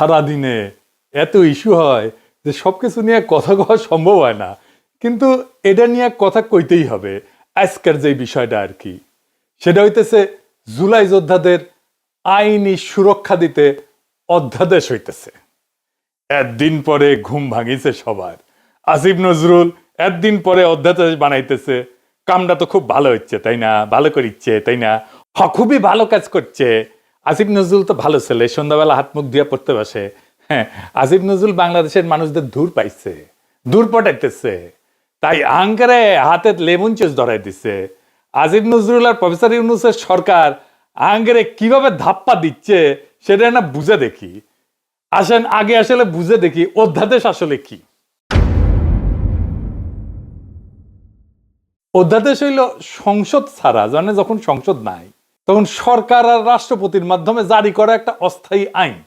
সারাদিনে এত ইস্যু হয় যে সবকিছু নিয়ে কথা কওয়া সম্ভব হয় না, কিন্তু এটা নিয়ে কথা কইতেই হবে। আজকের যে বিষয়টা আর কি, সেটা হইতেছে জুলাই যোদ্ধাদের আইনি সুরক্ষা দিতে অধ্যাদেশ হইতেছে। একদিন পরে ঘুম ভাঙিছে সবার। আসিফ নজরুল একদিন পরে অধ্যাদেশ বানাইতেছে। কামটা তো খুব ভালো হচ্ছে তাই না, ভালো করিচ্ছে তাই না, খুবই ভালো কাজ করছে। আসিফ নজরুল তো ভালো ছেলে, সন্ধ্যাবেলা হাত মুখ দিয়ে পড়তে বসে। হ্যাঁ, আসিফ নজরুল বাংলাদেশের মানুষদের দূর পাইছে, দূর পটাইতেছে, তাই আঙ্কারে হাতে লেমন চুস ধরাই দিচ্ছে। আসিফ নজরুল আর প্রফেসর ইউনূসের সরকার আঙ্কারে কিভাবে ধাপ্পা দিচ্ছে সেটা না বুঝে দেখি। আসেন আগে আসলে বুঝে দেখি অধ্যাদেশ আসলে কি। অধ্যাদেশ হইল সংসদ ছাড়া, জানে যখন সংসদ নাই তখন সরকার আর রাষ্ট্রপতির মাধ্যমে জারি করা একটা অস্থায়ী আইন।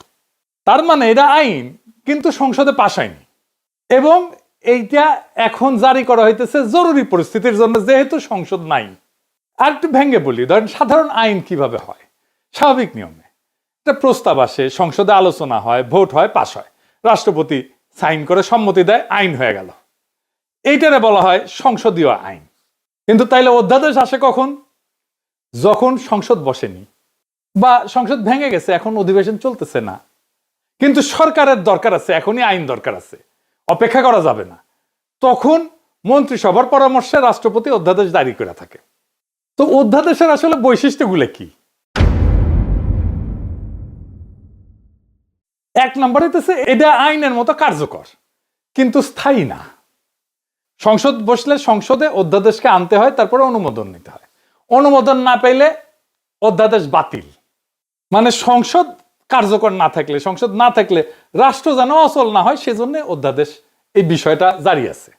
তার মানে এটা আইন কিন্তু সংসদে পাস হয়নি, এবং এইটা এখন জারি করা হইতেছে জরুরি পরিস্থিতির জন্য, যেহেতু সংসদ নাই। আর একটু ভেঙে বলি, ধরেন সাধারণ আইন কিভাবে হয়। স্বাভাবিক নিয়মে একটা প্রস্তাব আসে, সংসদে আলোচনা হয়, ভোট হয়, পাস হয়, রাষ্ট্রপতি সাইন করে সম্মতি দেয়, আইন হয়ে গেল। এইটারে বলা হয় সংসদীয় আইন। কিন্তু তাইলে অধ্যাদেশ আসে কখন? যখন সংসদ বসেনি বা সংসদ ভেঙে গেছে, এখন অধিবেশন চলতেছে না, কিন্তু সরকারের দরকার আছে, এখনই আইন দরকার আছে, অপেক্ষা করা যাবে না। তখন মন্ত্রিসভার পরামর্শে রাষ্ট্রপতি অধ্যাদেশ জারি করে থাকে। তো অধ্যাদেশের আসলে বৈশিষ্ট্যগুলো কি? এক নম্বর হইতেছে এটা আইনের মতো কার্যকর কিন্তু স্থায়ী না। সংসদ বসলে সংসদে অধ্যাদেশকে আনতে হয়, তারপরে অনুমোদন নিতে হয়। অনুমোদন না পেলে অধ্যাদেশ বাতিল। মানে সংসদ কার্যকর না থাকলে, সংসদ না থাকলে রাষ্ট্র যেন অচল না হয়, সেজন্য অধ্যাদেশ, এই বিষয়টা জারি আছে।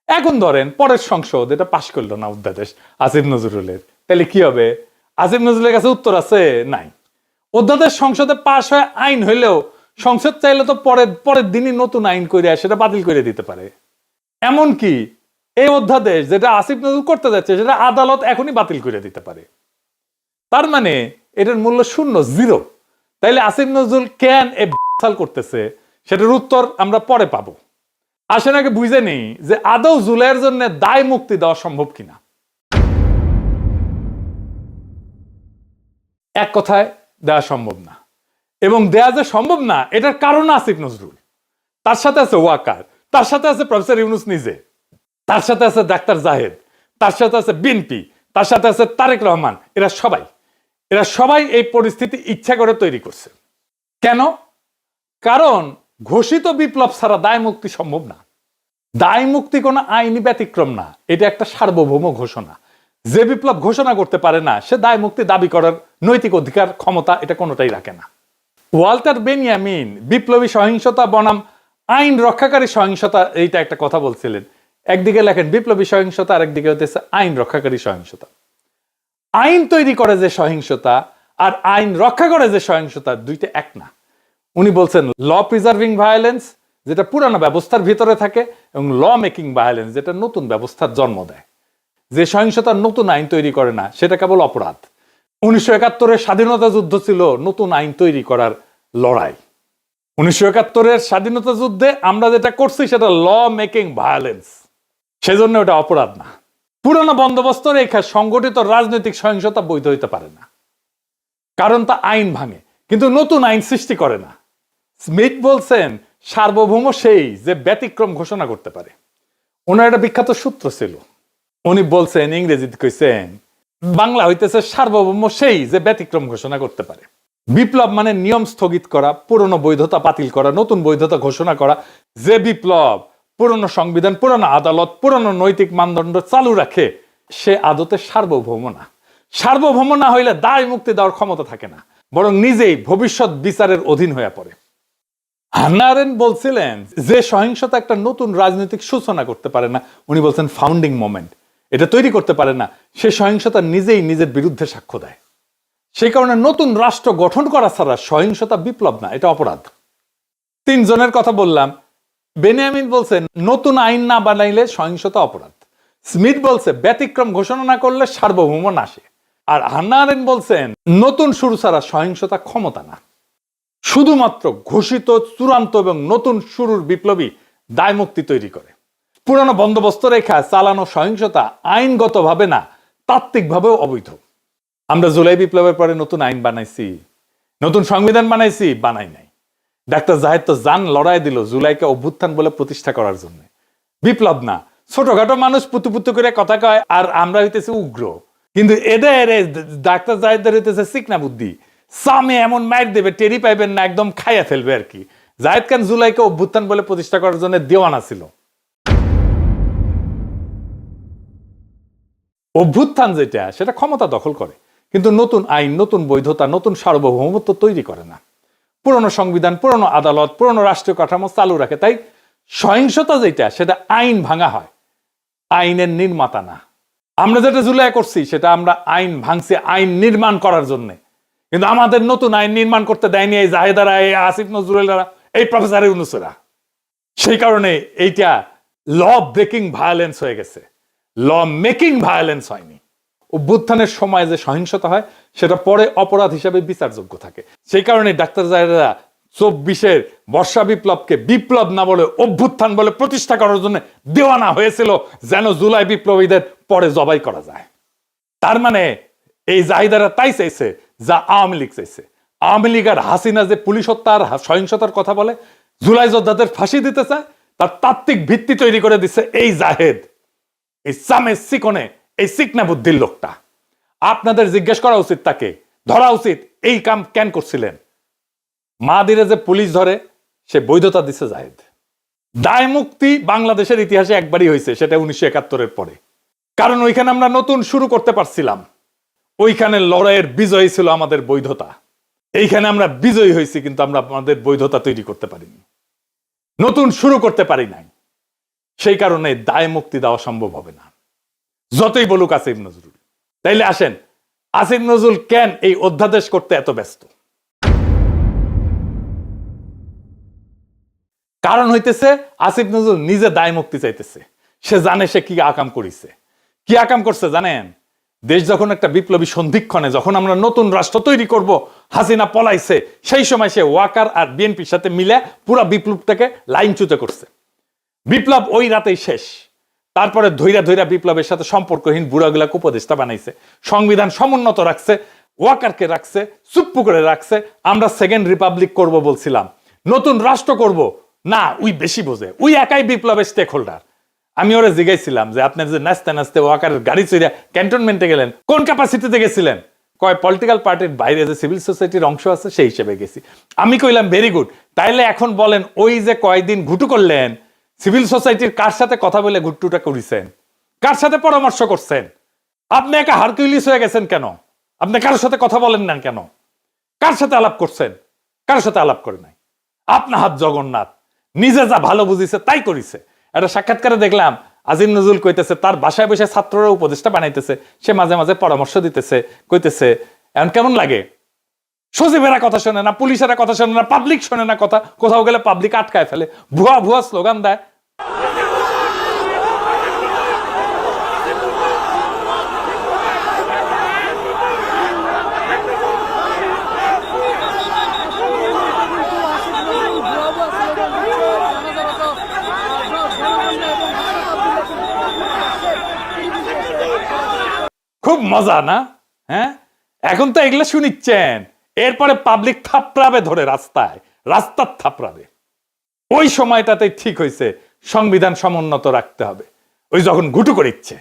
এখন ধরেন পরের সংসদ এটা পাশ করলো না অধ্যাদেশ আসিফ নজরুলের, তাহলে কি হবে? আসিফ নজরুলের কাছে উত্তর আছে? নাই। অধ্যাদেশ সংসদে পাশ হয়ে আইন হইলেও সংসদ চাইলে তো পরের দিনই নতুন আইন করে সেটা বাতিল করে দিতে পারে। এমনকি এই অধ্যাদেশ যেটা আসিফ নজরুল করতে যাচ্ছে সেটা আদালত এখনই বাতিল করে দিতে পারে। তার মানে এটার মূল্য শূন্য, জিরো। তাইলে আসিফ নজরুল কেন এ সাল করতেছে সেটার উত্তর আমরা পরে পাবো। আসেন আগে বুঝে নেই যে আদৌ জুলাইয়ের জন্য দায় মুক্তি দেওয়া সম্ভব কিনা। এক কথায় দেওয়া সম্ভব না, এবং দেয়া যে সম্ভব না এটার কারণ আসিফ নজরুল, তার সাথে আছে ওয়াকার, তার সাথে আছে প্রফেসর ইউনূস নিজে, তার সাথে আছে ডাক্তার জাহেদ, তার সাথে আছে বিএনপি, তার সাথে আছে তারেক রহমান। এরা সবাই এই পরিস্থিতি ইচ্ছা করে তৈরি করছে। কেন? কারণ ঘোষিত বিপ্লব ছাড়া দায় মুক্তি সম্ভব না। দায় মুক্তি কোনো আইনি ব্যতিক্রম না, এটা একটা সার্বভৌম ঘোষণা। যে বিপ্লব ঘোষণা করতে পারে না সে দায় মুক্তি দাবি করার নৈতিক অধিকার, ক্ষমতা এটা কোনোটাই রাখে না। ওয়াল্টার বেনিয়ামিন বিপ্লবী সহিংসতা বনাম আইন রক্ষাকারী সহিংসতা, এইটা একটা কথা বলছিলেন। একদিকে লেখেন বিপ্লবী সহিংসতা, আর একদিকে হতেছে আইন রক্ষাকারী সহিংসতা। আইন তৈরি করে যে সহিংসতা আর আইন রক্ষা করে যে সহিংসতা, দুইটা এক না। উনি বলছেন ল প্রিজার্ভিং ভায়োলেন্স, যেটা পুরানো ব্যবস্থার ভিতরে থাকে, এবং ল মেকিং ভায়োলেন্স, যেটা নতুন ব্যবস্থার জন্ম দেয়। যে সহিংসতার নতুন আইন তৈরি করে না সেটা কেবল অপরাধ। 1971-এর স্বাধীনতা যুদ্ধ ছিল নতুন আইন তৈরি করার লড়াই। 1971-এর স্বাধীনতা যুদ্ধে আমরা যেটা করছি সেটা ল মেকিং ভায়োলেন্স, সেজন্য ওটা অপরাধ না। পুরানো বন্দোবস্ত রেখা সংগঠিত রাজনৈতিক সহিংসতা বৈধ হইতে পারে না, কারণ তা আইন ভাঙে কিন্তু নতুন আইন সৃষ্টি করে না। স্মিথ বলছেন সার্বভৌম সেই যে ব্যতিক্রম ঘোষণা করতে পারে। ওনার একটা বিখ্যাত সূত্র ছিল, উনি বলছেন, ইংরেজিতে কইছেন, বাংলা হইতেছে সার্বভৌম সেই যে ব্যতিক্রম ঘোষণা করতে পারে। বিপ্লব মানে নিয়ম স্থগিত করা, পুরনো বৈধতা বাতিল করা, নতুন বৈধতা ঘোষণা করা। যে বিপ্লব পুরনো সংবিধান, পুরনো আদালত, পুরনো নৈতিক মানদণ্ড চালু রাখে, সে আদতে সার্বভৌম না। সার্বভৌম না হইলে দায় মুক্তি দেওয়ার ক্ষমতা থাকে না, বরং নিজেই ভবিষ্যৎ বিচারের অধীন হয়ে পড়ে। হান্না আরেন্ট বলছিলেন যে সহিংসতা একটা নতুন রাজনৈতিক সূচনা করতে পারে না, উনি বলছেন ফাউন্ডিং মোমেন্ট, এটা তৈরি করতে পারে না, সে সহিংসতা নিজেই নিজের বিরুদ্ধে সাক্ষ্য দেয়। সেই কারণে নতুন রাষ্ট্র গঠন করা ছাড়া সহিংসতা বিপ্লব না, এটা অপরাধ। তিনজনের কথা বললাম। বেনিয়ামিন বলছেন নতুন আইন না বানাইলে সহিংসতা অপরাধ। স্মিথ বলছে ব্যতিক্রম ঘোষণা না করলে সার্বভৌম নাশে। আর হান্না আরেন্ট বলছেন নতুন শুরু ছাড়া সহিংসতা ক্ষমতা না। শুধুমাত্র ঘোষিত চূড়ান্ত এবং নতুন শুরুর বিপ্লবী দায়মুক্তি তৈরি করে। পুরানো বন্দোবস্ত রেখা চালানো সহিংসতা আইনগতভাবে না, তাত্ত্বিকভাবেও অবৈধ। আমরা জুলাই বিপ্লবের পরে নতুন আইন বানাইছি, নতুন সংবিধান বানাইছি, বানাই নাই। ডাক্তার জাহেদ তো জান লড়াই দিল জুলাইকে অভ্যুত্থান বলে প্রতিষ্ঠা করার জন্য। বিপ্লব না, ছোটখাটো মানুষ পুতু পুতু করে কথা কয়, আর আমরা হইতেছি উগ্র। কিন্তু এদের ডাক্তার জাহেদের হইতেছে চিকনা বুদ্ধি, সামে এমন মাইর দেবে টেরি পাইবেন না, একদম খাইয়া ফেলবে আর কি। জাহেদ খান জুলাইকে অভ্যুত্থান বলে প্রতিষ্ঠা করার জন্য দেওয়ানা ছিল। অভ্যুত্থান যেটা, সেটা ক্ষমতা দখল করে, কিন্তু নতুন আইন, নতুন বৈধতা, নতুন সার্বভৌমত্ব তৈরি করে না। পুরনো সংবিধান, পুরনো আদালত, পুরনো রাষ্ট্রীয় কাঠামো চালু রাখে। তাই সহিংসতা যেটা, সেটা আইন ভাঙা হয়, আইনের নির্মাতা না। আমরা যেটা জুলাই করছি সেটা আমরা আইন ভাঙছি আইন নির্মাণ করার জন্য। কিন্তু আমাদের নতুন আইন নির্মাণ করতে দেয়নি এই জাহেদারা, এই আসিফ নজরুলেরা, এই প্রফেসর ইউনূসেরা। সেই কারণে এইটা ল ব্রেকিং ভায়োলেন্স হয়ে গেছে, ল মেকিং ভায়োলেন্স হয়নি। অভ্যুত্থানের সময় যে সহিংসতা হয় সেটা পরে অপরাধ হিসাবে বিচারযোগ্য থাকে। সেই কারণে ডাক্তার জাহেদরা 24-এর বর্ষা বিপ্লবকে বিপ্লব না বলে অভ্যুত্থান বলে প্রতিষ্ঠা করার জন্য দেওয়ানা হয়েছিল, যেন জুলাই বিপ্লবীদের পরে জবাই করা যায়। তার মানে এই জাহিদারা তাই চাইছে যা আওয়ামী লীগ চাইছে। আওয়ামী লীগ আর হাসিনা যে পুলিশ হত্যা আর সহিংসতার কথা বলে, জুলাই যোদ্ধাদের ফাঁসি দিতে চায়, তার তাত্ত্বিক ভিত্তি তৈরি করে দিচ্ছে এই জাহেদ, এই সামে সিকনে, এই সিকনা বুদ্ধির লোকটা। আপনাদের জিজ্ঞেস করা উচিত, তাকে ধরা উচিত। এই কাম কেন করছিলেন? মাদিরে যে পুলিশ ধরে, সে বৈধতা দিচ্ছে জাহেদ। দায় মুক্তি বাংলাদেশের ইতিহাসে একবারই হয়েছে, সেটা 1971-এর পরে। কারণ ওইখানে আমরা নতুন শুরু করতে পারছিলাম, ওইখানে লড়াইয়ের বিজয়ী ছিল আমাদের বৈধতা। এইখানে আমরা বিজয়ী হয়েছি, কিন্তু আমরা আমাদের বৈধতা তৈরি করতে পারিনি, নতুন শুরু করতে পারি নাই। সেই কারণে দায় মুক্তি দেওয়া সম্ভব হবে না, যতই বলুক আসিফ নজরুল। তাইলে আসেন, আসিফ নজরুল কেন এই অধ্যাদেশ করতে এত ব্যস্ত? কারণ হইতেছে আসিফ নজরুল নিজে দায় মুক্তি চাইতেছে। সে জানে সে কি আকাম করিছে। কি আকাম করছে জানেন? দেশ যখন একটা বিপ্লবী সন্ধিক্ষণে, যখন আমরা নতুন রাষ্ট্র তৈরি করব, হাসিনা পলাইছে, সেই সময় সে ওয়াকার আর বিএনপির সাথে মিলে পুরো বিপ্লবটাকে লাইনচ্যুত করছে। বিপ্লব ওই রাতেই শেষ। তারপরে ধৈরা ধৈরা বিপ্লবের সাথে সম্পর্কহীন বুড়াগুলাকে উপদেষ্টা বানাইছে, সংবিধান সমুন্নত রাখছে, ওয়াকারকে রাখছে, চুপ্পু করে রাখছে। আমরা সেকেন্ড রিপাবলিক করব বলছিলাম, নতুন রাষ্ট্র করব না, উই বেশি বোঝে, উই একাই বিপ্লবের স্টেক হোল্ডার। আমি ওরা জিজ্ঞাসছিলাম যে আপনার যে নাচতে নাচতে ওয়াকারের গাড়ি চড়ে ক্যান্টনমেন্টে গেলেন, কোন ক্যাপাসিটিতে গেছিলেন? কয় পলিটিক্যাল পার্টির বাইরে যে সিভিল সোসাইটির অংশ আছে সেই হিসেবে গেছি। আমি কইলাম ভেরি গুড। তাইলে এখন বলেন, ওই যে কয়েকদিন ঘুটু করলেন, সিভিল সোসাইটির কার সাথে কথা বলে ঘুট্টুটা করেছেন? কার সাথে পরামর্শ করছেন? আপনি একা হারকিউলিস হয়ে গেছেন কেন? আপনি কারোর সাথে কথা বলেন না কেন? কার সাথে আলাপ করছেন? কারোর সাথে আলাপ করে নাই। আপনার হাত জগন্নাথ, নিজে যা ভালো বুঝিছে তাই করিছে। একটা সাক্ষাৎকারে দেখলাম আজিম নজরুল কইতেছে তার বাসায় বসে ছাত্ররা উপদেষ্টা বানাইতেছে, সে মাঝে মাঝে পরামর্শ দিতেছে, কইতেছে এখন কেমন লাগে? সচিবেরা কথা শোনে না, পুলিশেরা কথা শোনে না, পাবলিক শোনে না কথা, কোথাও গেলে পাবলিক আটকায় ফেলে, ভুয়া ভুয়া স্লোগান দেয়। খুব মজা না? হ্যাঁ, এখন তো এগুলো শুনিচ্ছেন, এরপরে পাবলিক থাপড়াবে ধরে রাস্তায়, রাস্তার থাপড়াবে। ওই সময়টাতে ঠিক হয়েছে সংবিধান সমুন্নত রাখতে হবে। ওই যখন ঘুটু করে ইচ্ছে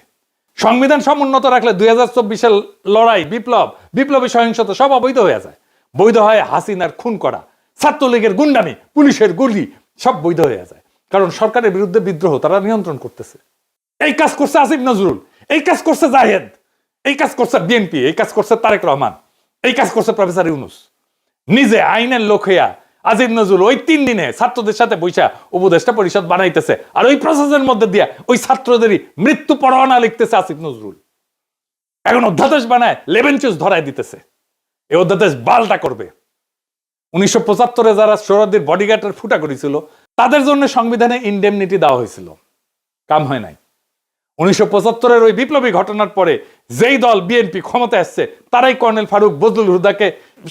সংবিধান সমুন্নত রাখলে 2024-এর লড়াই, বিপ্লব, বিপ্লবী সহিংসতা সব অবৈধ হয়ে যায়। বৈধ হয় হাসিনার খুন করা, ছাত্রলীগের গুন্ডামি, পুলিশের গুলি, সব বৈধ হয়ে যায়। কারণ সরকারের বিরুদ্ধে বিদ্রোহ তারা নিয়ন্ত্রণ করতেছে। এই কাজ করছে আসিফ নজরুল, এই কাজ করছে জাহেদ, এই কাজ করছে বিএনপি, এই কাজ করছে তারেক রহমান, এই কাজ করছে প্রফেসর ইউনূস। নিজে আইনের লোক হইয়া আসিফ নজরুল ওই 3 দিনে ছাত্রদের সাথে বৈশা উপদেষ্টা পরিষদ বানাইতেছে, আর ওই প্রসেসের মধ্যে দিয়া ওই ছাত্রদেরই মৃত্যু পরোয়ানা লিখতেছে আসিফ নজরুল। এখন অধ্যাদেশ বানায় লেবেন চুজ ধরায় দিতেছে। এই অধ্যাদেশ বালটা করবে। 1975-এ যারা সোহরাওয়ার্দীর বডিগার্ডের ফুটা করেছিল, তাদের জন্য সংবিধানে ইনডেমনিটি দেওয়া হয়েছিল, কাম হয় নাই। 1975-এর ওই বিপ্লবী ঘটনার পরে যেই দল বিএনপি ক্ষমতায় আসছে তারাই কর্নেল ফারুক, বজলুল হুদাকে,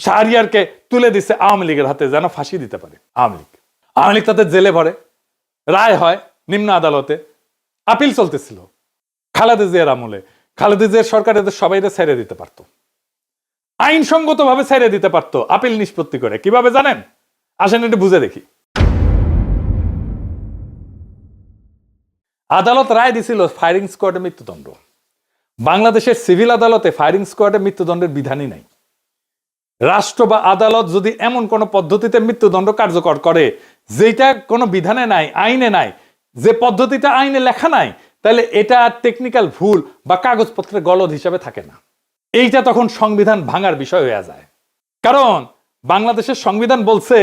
শাহরিয়ারকে তুলে দিচ্ছে আওয়ামী লীগের হাতে যেন ফাঁসি দিতে পারে আওয়ামী লীগ তাদের জেলে ভরে, রায় হয় নিম্ন আদালতে, আপিল চলতেছিল। খালেদা জিয়ার আমলে খালেদা জিয়ার সরকার এদের সবাইকে ছেড়ে দিতে পারতো, আইনসঙ্গত ভাবে ছেড়ে দিতে পারতো আপিল নিষ্পত্তি করে। কিভাবে জানেন? আসেন একটু বুঝে দেখি। আদালত রায় দিছিল ফায়ারিং স্কোয়াডে মৃত্যুদণ্ড। বাংলাদেশের সিভিল আদালতে ফায়ারিং স্কোয়াডে মৃত্যুদণ্ডের বিধানই নাই। রাষ্ট্র বা আদালত যদি এমন কোন পদ্ধতিতে মৃত্যুদণ্ড কার্যকর করে যেটা কোনো বিধানে নাই, আইনে নাই, যে পদ্ধতিটা আইনে লেখা নাই, তাহলে এটা টেকনিক্যাল ভুল বা কাগজপত্রের গলদ হিসাবে থাকে না। এইটা তখন সংবিধান ভাঙার বিষয় হয়ে যায়। কারণ বাংলাদেশের সংবিধান বলছে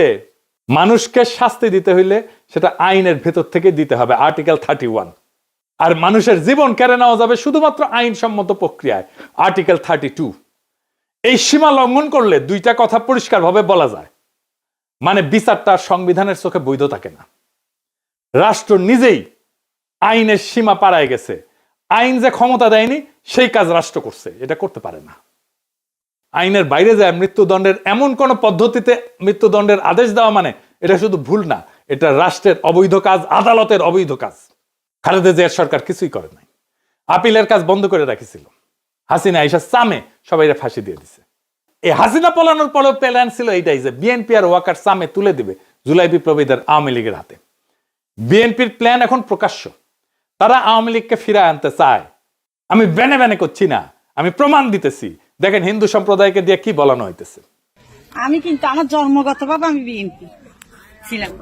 মানুষকে শাস্তি দিতে হইলে সেটা আইনের ভেতর থেকে দিতে হবে, আর্টিকেল 31। আর মানুষের জীবন কেড়ে নেওয়া যাবে শুধুমাত্র আইনসম্মত প্রক্রিয়ায়, আর্টিকেল 32। এই সীমা লঙ্ঘন করলে দুইটা কথা পরিষ্কারভাবে বলা যায়, মানে বিচারটা সংবিধানের চোখে বৈধ থাকে না। রাষ্ট্র নিজেই আইনের সীমা পাড়ায় গেছে, আইন যে ক্ষমতা দেয়নি সেই কাজ রাষ্ট্র করছে, এটা করতে পারে না। আইনের বাইরে যায় মৃত্যুদণ্ডের এমন কোন পদ্ধতিতে মৃত্যুদণ্ডের আদেশ দেওয়া মানে এটা শুধু ভুল না, এটা রাষ্ট্রের অবৈধ কাজ, আদালতের অবৈধ কাজ। খালেদা জিয়ার সরকার কিছুই করে নাই, আপিলের কাজ বন্ধ করে রাখিছিল। হাসিনা আইসা সামে সবাই ফাঁসি দিয়ে দিছে। এই হাসিনা পলানোর পরেও প্ল্যান ছিল এইটাই যে বিএনপি আর ওয়াকার সামে তুলে দিবে জুলাই বিপ্লবীদের আওয়ামী লীগের হাতে। বিএনপির প্ল্যান এখন প্রকাশ্য, তারা আওয়ামী লীগকে ফিরায় আনতে চায়। আমি বেনে বেনে করছি না, আমি প্রমাণ দিতেছি। দেখেন হিন্দু সম্প্রদায়কে দিয়ে কি বলানো হইতেছে। আমি কিন্তু আমার জন্মগতভাবে আমি বিএনপি ছিলাম,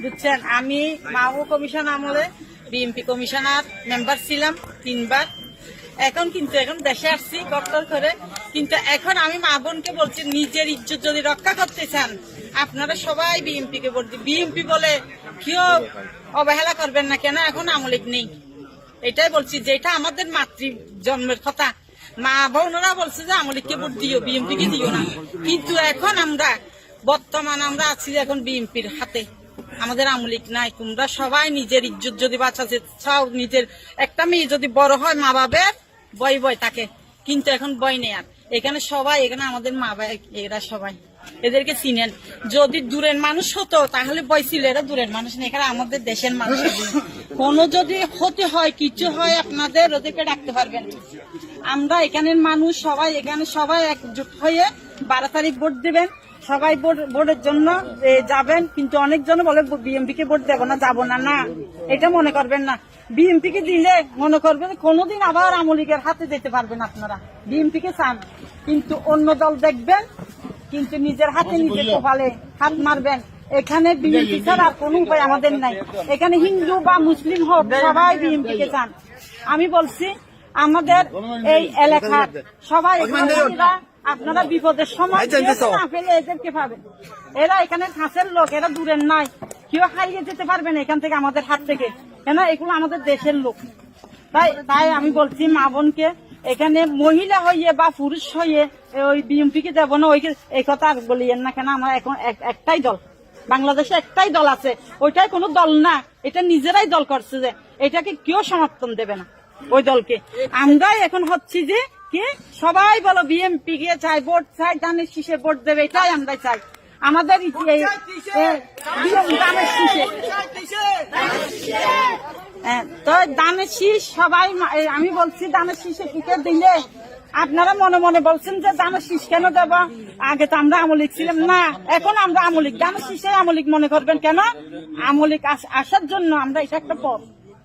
বুঝছেন। আমি মাও কমিশন আমলে বিএনপি কমিশনার মেম্বার ছিলাম 3 বার। এখন দেশে আসছি ডক্টর করে, কিন্তু এখন আমি মা বোনকে বলছি নিজের ইজ্জত যদি রক্ষা করতে চান আপনারা সবাই বিএনপি কে ভোট দিন। বিএনপি বলে কেউ অবহেলা করবেন না, কেন এখন আওয়ামী লীগ নেই। এটাই বলছি, যেটা আমাদের মাতৃ জন্মের কথা। মা বোনরা বলছে যে আওয়ামী লীগকে ভোট দিও, বিএনপি কে দিও না। কিন্তু এখন বর্তমান আমরা আছি এখন বিএনপির হাতে, আমাদের আওয়ামী লীগ নাই। তোমরা সবাই নিজের ইজ্জত যদি বাঁচাতে চাও, নিজের একটা মেয়ে যদি বড় হয় মা বাবার বয় থাকে, কিন্তু এখন বয় নেই। আর এখানে সবাই, এখানে আমাদের মা বাবা এরা সবাই, এদেরকে চিনেন। যদি দূরের মানুষ হতো তাহলে বয় ছিল, এরা দূরের মানুষ নেই, এখানে আমাদের দেশের মানুষ। কোনো যদি ক্ষতি হয়, কিছু হয়, আপনাদের ওদেরকে ডাকতে পারবেন। আমরা এখানের মানুষ সবাই, এখানে সবাই একজোট হয়ে 12 তারিখ ভোট দিবেন। সবাই ভোটের জন্য যাবেন, কিন্তু অনেকজন বলে বিএনপি কে ভোট দেবো না, যাবো না। না, এটা মনে করবেন না। বিএনপি কে দিলে মনে করবেন কোনোদিন আবার আওয়ামী লীগের হাতে দিতে পারবেন আপনারা। বিএনপি কে চান, কিন্তু অন্য দল দেখবেন, কিন্তু নিজের হাতে নিজে কপালে হাত মারবেন। এখানে বিএনপি ছাড়া আর কোনো উপায় আমাদের নাই। এখানে হিন্দু বা মুসলিম হোক, সবাই বিএনপি কে চান। আমি বলছি আমাদের এই এলাকার সবাই, আপনারা বিপদের সময় না পেলে এদেরকে পাবেন। এরা এখানে কাছের লোক, এরা দূরের নাই, কেউ হারিয়ে যেতে পারবে না এখান থেকে, আমাদের হাত থেকে, কেন এগুলো আমাদের দেশের লোক। তাই আমি বলছি মা বোনকে, এখানে মহিলা হইয়ে বা পুরুষ হইয়ে ওই বিএনপি কে দেবো না, এই কথা আর বলিয়েন না। কেন আমরা এখন একটাই দল, বাংলাদেশে একটাই দল আছে, ওইটাই কোনো দল না, এটা নিজেরাই দল করছে, যে এটাকে কেউ সমর্থন দেবে না ওই দলকে। আমরাই এখন হচ্ছি যে কি সবাই বলো বিএনপি কে চাই, ভোট চাই, ধানের শীষে ভোট দেবে, এটাই আমরা চাই। আমাদের ধানের শীষে তো ধানের শীষ সবাই, আমি বলছি ধানের শীষে টিকিট দিলে আপনারা মনে মনে বলছেন যে ধানের শীষ কেন দেব, আগে তো আমরা আওয়ামী লীগ ছিলাম না, এখন আমরা আওয়ামী লীগ। ধানের শীষে আওয়ামী লীগ মনে করবেন কেন? আওয়ামী লীগ আসার জন্য আমরা, এটা একটা পথ।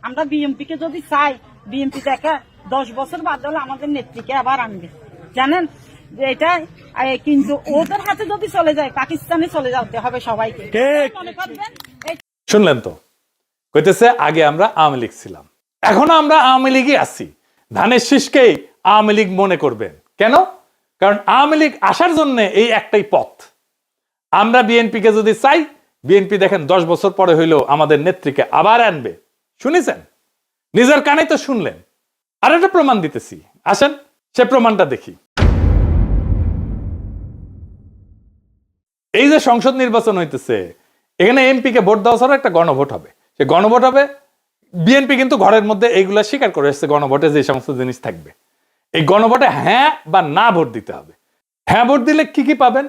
আমরা বিএনপি কে যদি চাই, বিএনপি দেখা 10 বছর বাদ হলে আমাদের নেত্রীকে আবার আনবে, জানেন যে এটা। কিন্তু ওদের হাতে যদি চলে যায়, পাকিস্তানে চলে যেতে হবে সবাইকে, মনে করবেন। শুনলেন তো, কইতেছে আগে আমরা আওয়ামী লীগ ছিলাম, এখন আমরা আওয়ামী লীগই আছি। ধানের শীষকেই আওয়ামী লীগ মনে করবেন কেন? কারণ আওয়ামী লীগ আসার জন্য এই একটাই পথ। আমরা বিএনপি কে যদি চাই, বিএনপি দেখেন 10 বছর পরে হইলেও আমাদের নেত্রীকে আবার আনবে। শুনেছেন, নিজের কানে তো শুনলেন। আর একটা প্রমাণ দিতেছি, আসেন সে প্রমাণটা দেখি। এই যে সংসদ নির্বাচন হইতেছে, এখানে এমপি কে ভোট দেওয়া ছাড়া একটা গণভোট হবে। সে গণভোট হবে বিএনপি কিন্তু ঘরের মধ্যে এইগুলা স্বীকার করে এসেছে গণভোটে যে সমস্ত জিনিস থাকবে। এই গণভোটে হ্যাঁ বা না ভোট দিতে হবে। হ্যাঁ ভোট দিলে কি কি পাবেন?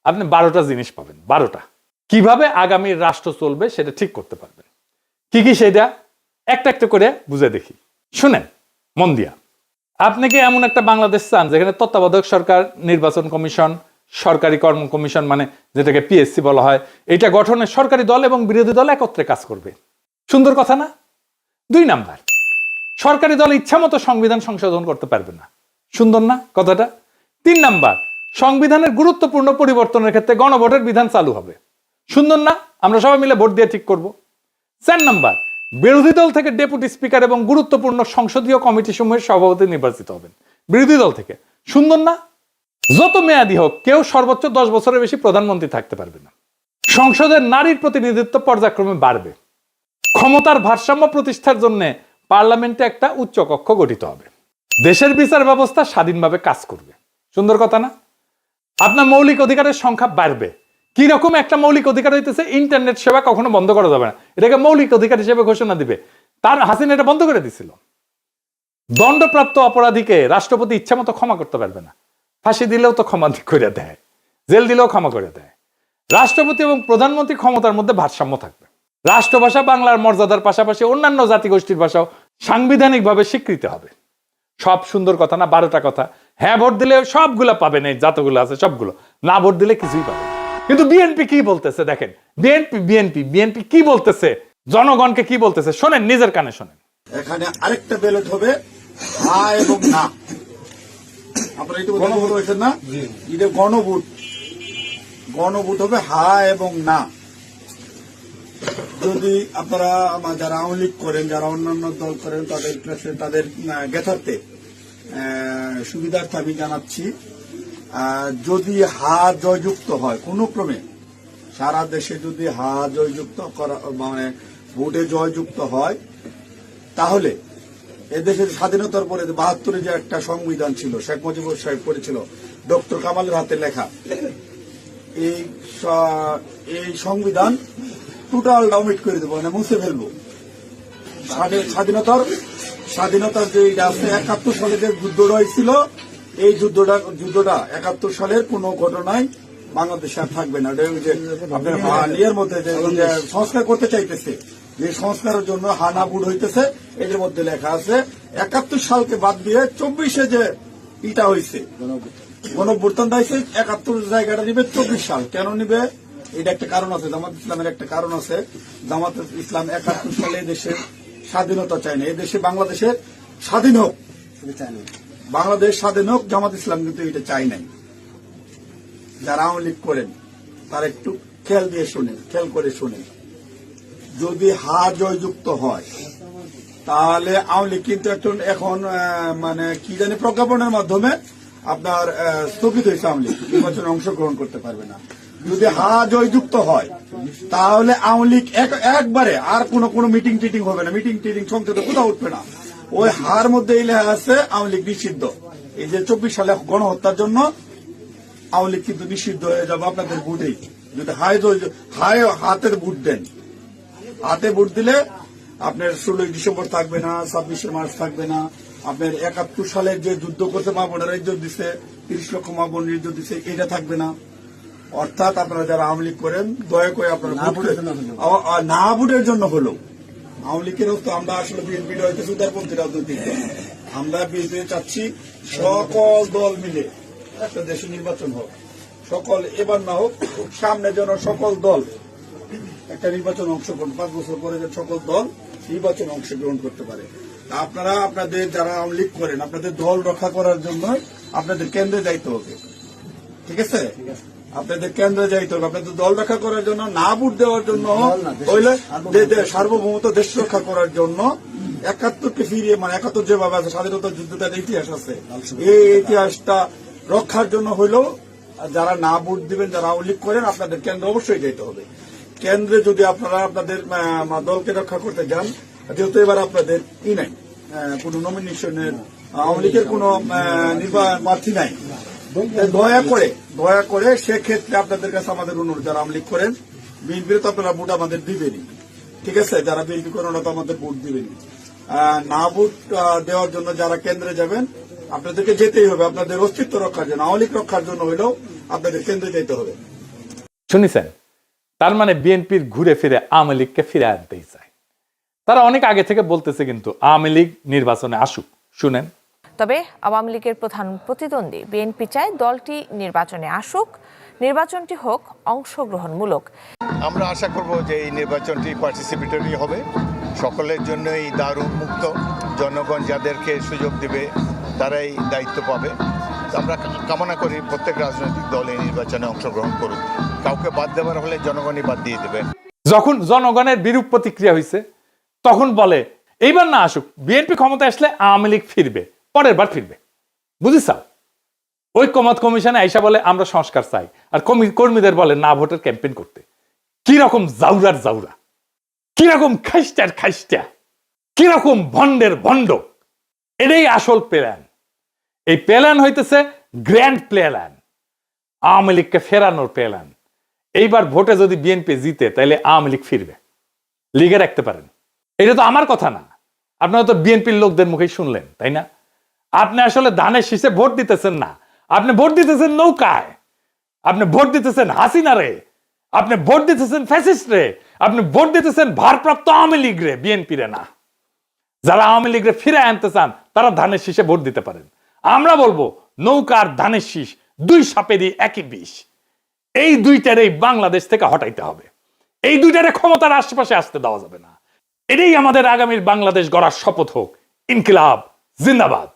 আপনি 12টা জিনিস পাবেন। 12টা কিভাবে আগামী রাষ্ট্র চলবে সেটা ঠিক করতে পারবেন। কি কি সেটা একটা একটা করে বুঝে দেখি, শুনেন মন দিয়া। আপনি কি এমন একটা বাংলাদেশ চান যেখানে তত্ত্বাবধায়ক সরকার, নির্বাচন কমিশন, সরকারি কর্ম কমিশন মানে যেটাকে পিএসসি বলা হয়, এটা গঠনে সরকারি দল এবং বিরোধী দল একত্রে কাজ করবে? সুন্দর কথা না? 2 নাম্বার, সরকারি দল ইচ্ছামতো সংবিধান সংশোধন করতে পারবে না। সুন্দর না কথাটা? 3 নাম্বার, সংবিধানের গুরুত্বপূর্ণ পরিবর্তনের ক্ষেত্রে গণভোটের বিধান চালু হবে। সুন্দর না? আমরা সবাই মিলে ভোট দিয়ে ঠিক করব। 4 নাম্বার, বিরোধী দল থেকে ডেপুটি স্পিকার এবং গুরুত্বপূর্ণ সংসদীয় কমিটি সমূহের সভাপতি নির্বাচিত হবেন বিরোধী দল থেকে। সুন্দর না? যত মেয়াদী হোক কেউ সর্বোচ্চ 10 বছরের বেশি প্রধানমন্ত্রী থাকতে পারবে না। সংসদের নারীর প্রতিনিধিত্ব পর্যায়ক্রমে বাড়বে। ক্ষমতার ভারসাম্য প্রতিষ্ঠার জন্য পার্লামেন্টে একটা উচ্চ কক্ষ গঠিত হবে। দেশের বিচার ব্যবস্থা স্বাধীনভাবে কাজ করবে। সুন্দর কথা না? আপনার মৌলিক অধিকারের সংখ্যা বাড়বে। কি রকম একটা মৌলিক অধিকার হইতেছে ইন্টারনেট সেবা কখনো বন্ধ করা যাবে না, এটাকে মৌলিক অধিকার হিসেবে ঘোষণা দিবে। তার হাসিনা এটা বন্ধ করে দিছিল। দণ্ডপ্রাপ্ত অপরাধীকে রাষ্ট্রপতি ইচ্ছা মতো ক্ষমা করতে পারবে না। ফাঁসি দিলেও তো ক্ষমা করে দেয়, জেল দিলেও ক্ষমা করে দেয়। রাষ্ট্রপতি এবং প্রধানমন্ত্রী ক্ষমতার মধ্যে ভারসাম্য থাকবে। রাষ্ট্রভাষা বাংলার মর্যাদার পাশাপাশি অন্যান্য জাতিগোষ্ঠীর ভাষাও সাংবিধানিকভাবে স্বীকৃত হবে। সব সুন্দর কথা না? 12টা কথা। হ্যাঁ ভোট দিলে সবগুলো পাবেন, এই যতগুলো আছে সবগুলো। না ভোট দিলে কিছুই পাবেন। কিন্তু বিএনপি কি বলতেছে দেখেন, বিএনপি কি বলতেছে, জনগণকে কি বলতেছে শোনেন, নিজের কানে শোনেন। এখানে আরেকটা ব্যালট হবে হ্যাঁ এবং না। আপনারা একটু গণভোট হয়েছেন না? এটা গণভোট। গণভোট হবে হ্যাঁ এবং না। যদি আপনারা যারা আওয়ামী লীগ করেন, যারা অন্যান্য দল করেন, তাদের তাদের জ্ঞাতার্থে সুবিধার্থে আমি জানাচ্ছি, যদি হা জয়যুক্ত হয় কোনো ক্রমে, সারা দেশে যদি হা জয়যুক্ত করা মানে ভোটে জয়যুক্ত হয়, তাহলে এদেশের স্বাধীনতার পরে 72-এ যে একটা সংবিধান ছিল, শেখ মুজিবুর সাহেব করেছিল, ডক্টর কামালের হাতে লেখা, এই সংবিধান টোটাল ডাউমিট করে দেবো, মানে মুছে ফেলবো। স্বাধীনতার যে আছে 71 সালে যে যুদ্ধটা হয়েছিল, এই যুদ্ধটা 71 সালের কোন ঘটনায় বাংলাদেশে আর থাকবে না। আপনার ইয়ের মধ্যে যে সংস্কার করতে চাইতেছে, যে সংস্কারের জন্য হানা বুট হইতেছে, এদের মধ্যে লেখা আছে 71 সালকে বাদ দিয়ে 24-এ যে ইটা হয়েছে, গণঅভ্যুত্থানটা হয়েছে, 71 জায়গাটা নিবে 24 সাল। কেন নিবে? এটা একটা কারণ আছে, জামাত ইসলামের একটা কারণ আছে। জামাত ইসলাম 71 সালে দেশের স্বাধীনতা চায় না, এদেশে বাংলাদেশের স্বাধীন হোক, বাংলাদেশ স্বাধীন হোক, জামাত ইসলাম কিন্তু এটা চাই নাই। যারা আওয়ামী লীগ করেন তারা একটু খেয়াল করে শোনেন। যদি হা জয়যুক্ত হয় তাহলে আওয়ামী লীগ কিন্তু এখন মানে কি জানি প্রজ্ঞাপনের মাধ্যমে আপনার স্থগিত হয়েছে, আওয়ামী লীগ নির্বাচনে অংশগ্রহণ করতে পারবে না। যদি হা জয়যুক্ত হয় তাহলে আওয়ামী লীগ একবারে আর কোনো মিটিং টিটিং হবে না, মিটিং টিটিং সংসদে কোথাও উঠবে না। ওই হার মধ্যে এই লেখা আছে আওয়ামী লীগ নিষিদ্ধ। এই যে 24 সালে গণহত্যার জন্য আওয়ামী লীগ কিন্তু নিষিদ্ধ হয়ে যাবে আপনাদের ভোটেই। যদি হাতে ভোট দেন, হাতে ভোট দিলে আপনার 16 ডিসেম্বর থাকবে না, 26শে মার্চ থাকবে না, আপনার 71 সালের যে যুদ্ধ করতে মা বোনেরা ইজ্জত দিচ্ছে, 30 লক্ষ মা বোনের ইজ্জত দিচ্ছে, এটা থাকবে না। অর্থাৎ আপনারা যারা আওয়ামী লীগ করেন দয়া করে আপনারা না ভোটের জন্য হলো, আওয়ামী লীগের তো আমরা আসলে বিএনপি হইতেছে উদারপন্থী রাজনৈতিক দল। আমরা বিএনপি চাচ্ছি সকল দল মিলে একটা দেশে নির্বাচন হোক, সকল এবার না হোক, সামনে যেন সকল দল একটা নির্বাচন অংশগ্রহণ, 5 বছর পরে যে সকল দল নির্বাচন অংশগ্রহণ করতে পারে। আপনারা আপনাদের যারা আওয়ামী লীগ করেন আপনাদের দল রক্ষা করার জন্য আপনাদের কেন্দ্রে যাইতে হবে, ঠিক আছে? আপনাদের কেন্দ্রে যাইতে হবে, আপনাদের দল রক্ষা করার জন্য, না ভোট দেওয়ার জন্য, হইলে সার্বভৌমত্ব দেশ রক্ষা করার জন্য 71কে ফিরিয়ে, মানে 71 যেভাবে আছে স্বাধীনতা যুদ্ধটার ইতিহাস আছে, এই ইতিহাসটা রক্ষার জন্য হইলেও যারা না ভোট দিবেন, যারা আওয়ামী লীগ করেন, আপনাদের কেন্দ্রে অবশ্যই যেতে হবে। কেন্দ্রে যদি আপনারা আপনাদের দলকে রক্ষা করতে যান, যেহেতু এবার আপনাদের নাই কোন নমিনেশনের, আওয়ামী লীগের কোন প্রার্থী নাই, দয়া করে সেক্ষেত্রে আপনাদের কাছে আমাদের অনুরোধ, যারা আওয়ামী লীগ করেন, বিএনপির তো আপনারা ভোট আমাদের দিবেনই, ঠিক আছে, যারা বিএনপি করেন ওরা তো আমাদের ভোট দিবেন। না ভোট দেওয়ার জন্য যারা কেন্দ্রে যাবেন, আপনাদেরকে যেতেই হবে, আপনাদের অস্তিত্ব রক্ষার জন্য, আওয়ামী লীগ রক্ষার জন্য হলেও আপনাদের কেন্দ্রে যেতে হবে। শুনেছেন? তার মানে বিএনপির ঘুরে ফিরে আওয়ামী লীগকে ফিরে আনতেই চায়। তারা অনেক আগে থেকে বলতেছে কিন্তু আওয়ামী লীগ নির্বাচনে আসুক। শুনেন। তবে আওয়ামী লীগের প্রধান প্রতিদ্বন্দ্বী বিএনপি চায় দলটি নির্বাচনে আসুক, নির্বাচনটি হোক অংশগ্রহণমূলক। আমরা আশা করব যে এই নির্বাচনটি পার্টিসিপেটরি হবে, সকলের জন্যই দ্বার উন্মুক্ত, জনগণ যাদেরকে সুযোগ দেবে তারাই দায়িত্ব পাবে। আমরা কামনা করি প্রত্যেক রাজনৈতিক দল এই নির্বাচনে অংশগ্রহণ করুক, কাউকে বাদ দেওয়ার হলে জনগণই বাদ দিয়ে দেবে। যখন জনগণের বিরূপ প্রতিক্রিয়া হয়েছে তখন বলে এইবার না আসুক, বিএনপি ক্ষমতা আসলে আওয়ামী লীগ ফিরবে, পরের বার ফিরবে। বুঝিসাও? ঐক্যমত কমিশনে আইসা বলে আমরা সংস্কার চাই, আর কর্মীদের বলে না ভোটের ক্যাম্পেইন করতে। কি রকম জাউরার জাউরা, কি রকম খাইস্টার খাইস্টা, কি রকম ভন্ডের ভন্ড। এটাই আসল প্ল্যান। এই প্ল্যান হইতেছে গ্র্যান্ড প্ল্যান, আওয়ামী লীগকে ফেরানোর প্ল্যান। এইবার ভোটে যদি বিএনপি জিতে তাহলে আওয়ামী লীগ ফিরবে, লিগে রাখতে পারেন। এটা তো আমার কথা না, আপনারা তো বিএনপির লোকদের মুখেই শুনলেন, তাই না? আপনি আসলে ধানের শীষে ভোট দিতেছেন না, আপনি ভোট দিতেছেন নৌকায়, আপনি ভোট দিতেছেন হাসিনা রে, আপনি ভোট দিতেছেন ফ্যাসিস্ট রে, আপনি ভোট দিতেছেন ভারপ্রাপ্ত আওয়ামী লীগ রে, বিএনপি রে না। যারা আওয়ামী লীগ রে ফিরে আনতে চান তারা ধানের শীষে ভোট দিতে পারেন। আমরা বলবো নৌকার ধানের শীষ দুই সাপেরই একই বিষ। এই দুইটারেই বাংলাদেশ থেকে হটাইতে হবে, এই দুইটারে ক্ষমতার আশেপাশে আসতে দেওয়া যাবে না। এটাই আমাদের আগামীর বাংলাদেশ গড়ার শপথ হোক। ইনকিলাব জিন্দাবাদ।